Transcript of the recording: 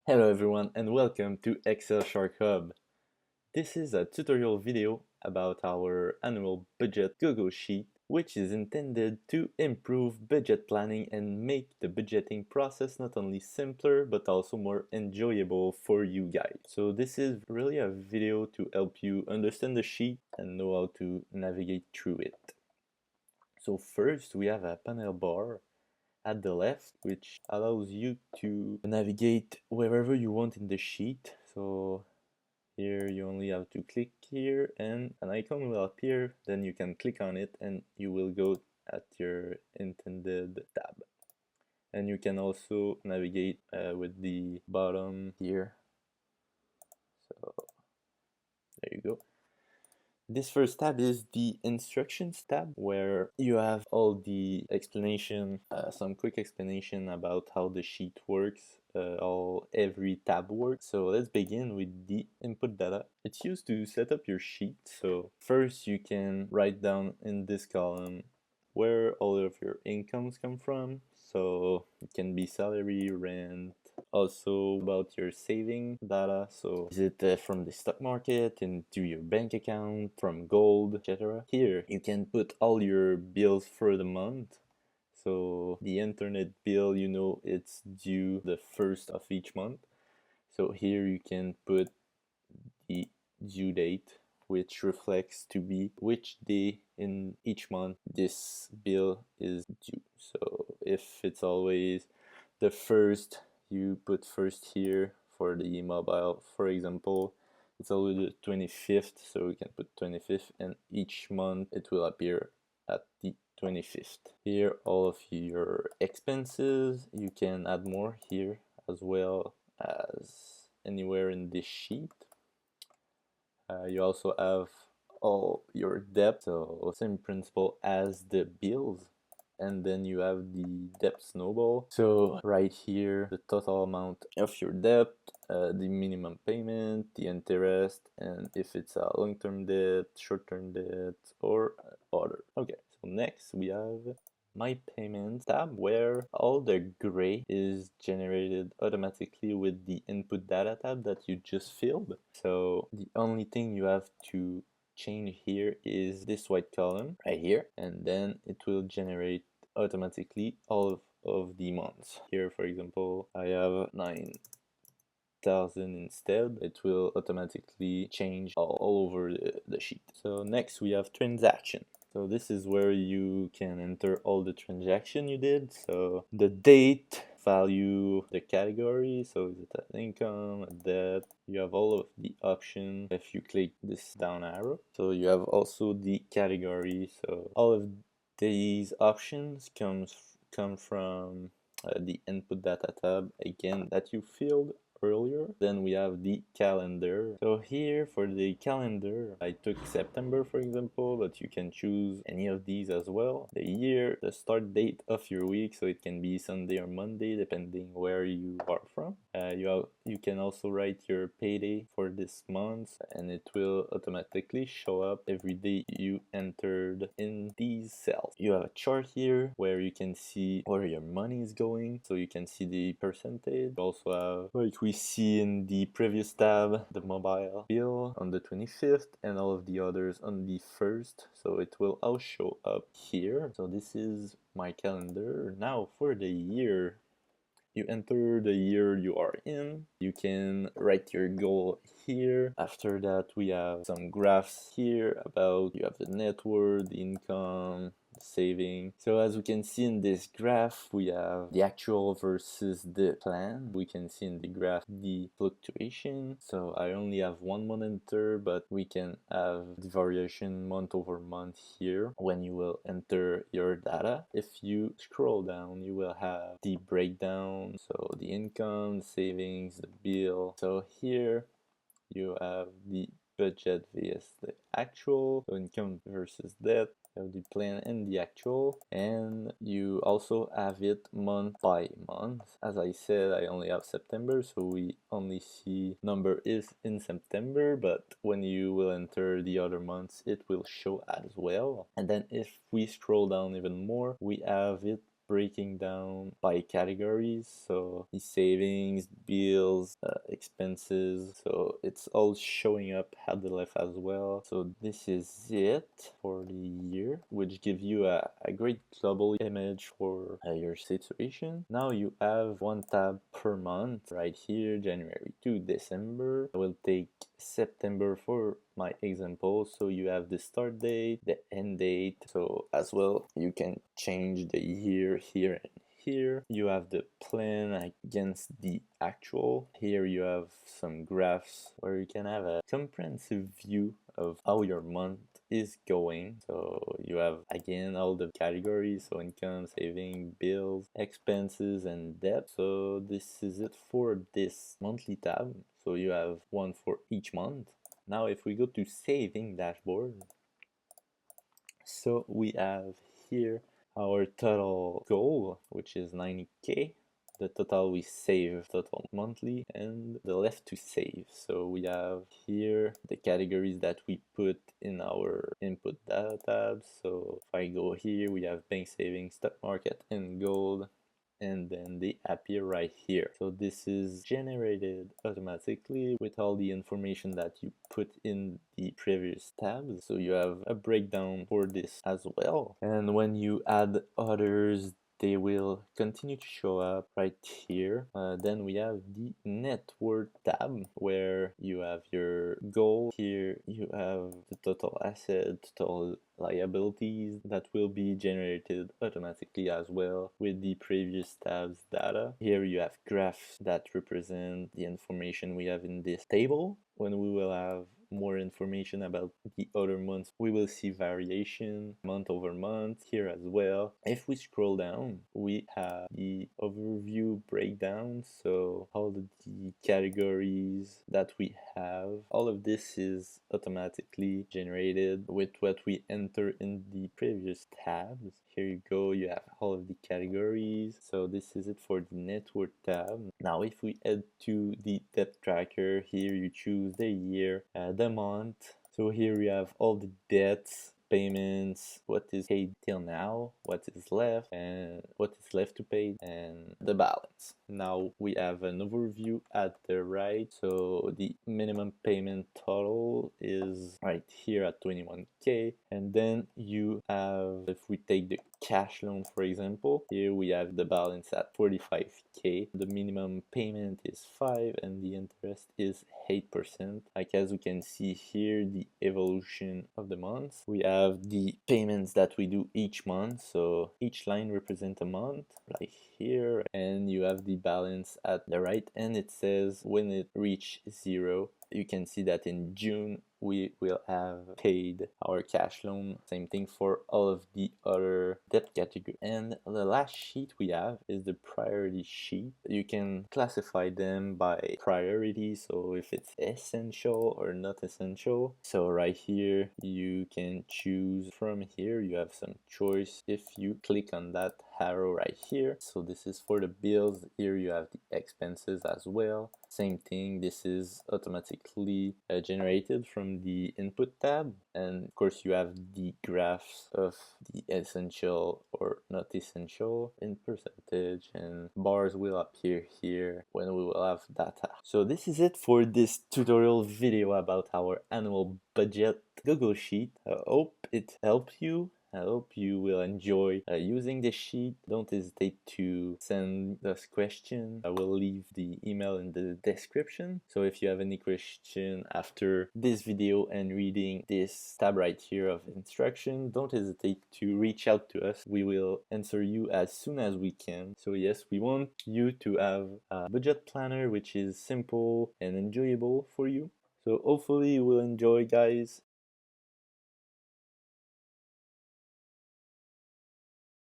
Hello everyone and welcome to Excel Shark Hub. This is a tutorial video about our annual budget Google Sheet, which is intended to improve budget planning and make the budgeting process not only simpler but also more enjoyable for you guys. So this is really a video to help you understand the sheet and know how to navigate through it. So first we have a panel bar at the left, which allows you to navigate wherever you want in the sheet. So here you only have to click here and an icon will appear, then you can click on it and you will go at your intended tab. And you can also navigate with the bottom here. So there you go. This first tab is the instructions tab, where you have all the explanation, some quick explanation about how the sheet works, how every tab works. So let's begin with the input data. It's used to set up your sheet. So first you can write down in this column where all of your incomes come from. So it can be salary, rent, also about your saving data. So is it from the stock market, into your bank account, from gold, etc. Here you can put all your bills for the month. So the internet bill, you know, it's due the first of each month. So here you can put the due date, which reflects to be which day in each month this bill is due. So if it's always the first, you put first here. For the mobile, for example, it's always the 25th, so we can put 25th, and each month it will appear at the 25th. Here all of your expenses, you can add more here as well as anywhere in this sheet. You also have all your debt, so same principle as the bills. And then you have the debt snowball. So right here, the total amount of your debt, the minimum payment, the interest, and if it's a long-term debt, short-term debt, or other. Okay, so next we have My Payments tab, where all the gray is generated automatically with the Input Data tab that you just filled. So the only thing you have to change here is this white column right here, and then it will generate automatically all of the months. Here, for example, I have 9,000 instead. It will automatically change all over the sheet. So next we have transaction. So this is where you can enter all the transaction you did. So the date, value, the category, so is it an income, a debt. You have all of the options if you click this down arrow. So you have also the category. So all of these options come from the input data tab again that you filled earlier. Then we have the calendar. So here for the calendar, I took September for example, but you can choose any of these as well. The year, the start date of your week, so it can be Sunday or Monday depending where you are from. You can also write your payday for this month, and it will automatically show up every day you entered in these cells. You have a chart here where you can see where your money is going, so you can see the percentage. You also have, like we see in the previous tab, the mobile bill on the 25th and all of the others on the 1st, so it will all show up here. So this is my calendar. Now for the year, you enter the year you are in. You can write your goal here. After that, we have some graphs here about you have the net worth, the income, the saving. So as we can see in this graph, we have the actual versus the plan. We can see in the graph the fluctuation. So I only have 1 month enter, but we can have the variation month over month here when you will enter your data. If you scroll down, you will have the breakdown, so the income, savings, the bill. So here you have the budget vs the actual, so income versus debt. You have the plan and the actual, and you also have it month by month. As I said, I only have September, so we only see number is in September, but when you will enter the other months, it will show as well. And then if we scroll down even more, we have it breaking down by categories, so the savings, bills, expenses, so it's all showing up at the left as well. So this is it for the year, which gives you a great global image for your situation. Now you have one tab per month right here, January to December. I will take September for my example. So you have the start date, the end date, so as well you can change the year here and here. You have the plan against the actual. Here you have some graphs where you can have a comprehensive view of how your month is going. So you have again all the categories, so income, saving, bills, expenses, and debt. So this is it for this monthly tab. So you have one for each month. Now if we go to saving dashboard, so we have here our total goal, which is 90k, the total we save total monthly, and the left to save. So we have here the categories that we put in our input data tabs. So if I go here, we have bank savings, stock market, and gold, and then they appear right here. So this is generated automatically with all the information that you put in the previous tabs. So you have a breakdown for this as well. And when you add others, they will continue to show up right here. Then we have the net worth tab where you have your goal. Here you have the total asset, total liabilities that will be generated automatically as well with the previous tabs data. Here you have graphs that represent the information we have in this table. When we will have more information about the other months, we will see variation month over month here as well. If we scroll down, we have the overview breakdown, so all the categories that we have, all of this is automatically generated with what we enter in the previous tabs. Here you go, you have all of the categories. So this is it for the net worth tab. Now if we head to the debt tracker, here you choose the year, the month. So here you have all the debts, payments, what is paid till now, what is left, and what is left to pay, and the balance. Now we have an overview at the right. So the minimum payment total is right here at 21k, and then you have, if we take the cash loan for example, here we have the balance at 45k. The minimum payment is 5 and the interest is 8%. Like as we can see here, the evolution of the months, we have the payments that we do each month, so each line represents a month like here, and you have the balance at the right, and it says when it reach 0. You can see that in June we will have paid our cash loan. Same thing for all of the other debt categories. And the last sheet we have is the priority sheet. You can classify them by priority, so if it's essential or not essential. So right here you can choose from here. You have some choice if you click on that arrow right here. So this is for the bills. Here you have the expenses as well. Same thing, this is automatically generated from the input tab, and of course you have the graphs of the essential or not essential in percentage, and bars will appear here when we will have data. So this is it for this tutorial video about our annual budget Google Sheet. I hope it helped you. I hope you will enjoy using this sheet. Don't hesitate to send us questions. I will leave the email in the description. So if you have any question after this video and reading this tab right here of instruction, don't hesitate to reach out to us. We will answer you as soon as we can. So yes, we want you to have a budget planner which is simple and enjoyable for you. So hopefully you will enjoy, guys.